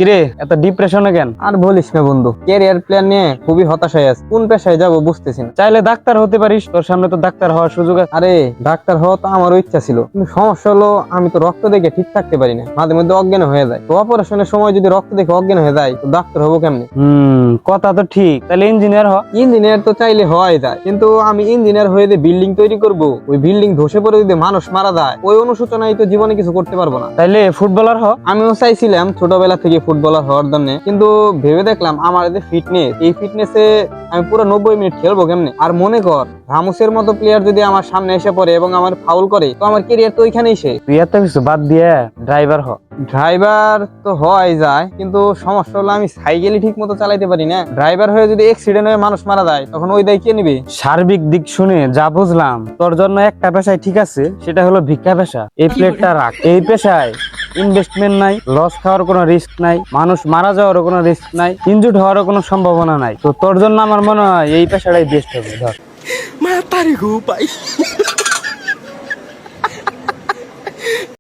কিরে এত ডিপ্রেশনে কেন? আর বলিস না বন্ধু, ক্যারিয়ার প্ল্যান নিয়ে খুবই হতাশায় আছি। কোন পেশায় যাবো বুঝতেছি না। চাইলে ডাক্তার হতে পারিস, তোর সামনে তো ডাক্তার হওয়ার সুযোগ আছে। আরে ডাক্তার হওয়া তো আমারও ইচ্ছা ছিল, কিন্তু সমস্যা হলো আমি তো রক্ত দেখে ঠিক থাকতে পারি না, মাঝে মধ্যে অজ্ঞান হয়ে যায়। তো অপারেশনের সময় যদি রক্ত দেখে অজ্ঞান হয়ে যায় তো ডাক্তার হবো কেমনে? কথা তো ঠিক, তাহলে ইঞ্জিনিয়ার হ। ইঞ্জিনিয়ার তো চাইলে হওয়াই যায়, কিন্তু আমি ইঞ্জিনিয়ার হয়ে যে বিল্ডিং তৈরি করব, ওই বিল্ডিং ধসে পড়ে যদি মানুষ মারা যায়, ওই অনুশোচনায় তো জীবনে কিছু করতে পারবো না। তাইলে ফুটবলার হ। আমিও চাইছিলাম ছোটবেলা থেকে ফুটবলার হওয়ার জন্য, কিন্তু ভেবে দেখলাম আমার যে ফিটনেস, এই ফিটনেসে আমি পুরো 90 মিনিট খেলবো কেমনে? আর মনে কর রামোসের মতো প্লেয়ার যদি আমার সামনে এসে পড়ে এবং আমার ফাউল করে, তো আমার ক্যারিয়ার তো ওইখানেই শেষ। তুই এত কিছু বাদ দিয়ে ড্রাইভার হ। ড্রাইভার তো হওয়াই যায়, কিন্তু সমস্যা হলো আমি সাইকেলই ঠিক মতো চালাইতে পারি না। ড্রাইভার হয়ে যদি অ্যাক্সিডেন্ট হয়ে মানুষ মারা যায়, তখন ওই দায় কে নিবে? সার্বিক দিক শুনে যা বুঝলাম, তোর জন্য একটা পেশায় ঠিক আছে, সেটা হলো ভিক্ষা পেশা। এই প্লেটটা রাখ। এই পেশায় ইনভেস্টমেন্ট নাই, লস খাওয়ার কোনো রিস্ক নাই, মানুষ মারা যাওয়ারও কোনো রিস্ক নাই, ইনজুর্ড হওয়ারও কোনো সম্ভাবনা নাই। তো তোর জন্য আমার মনে হয় এই পেশাটাই বেস্ট হবে। ধর।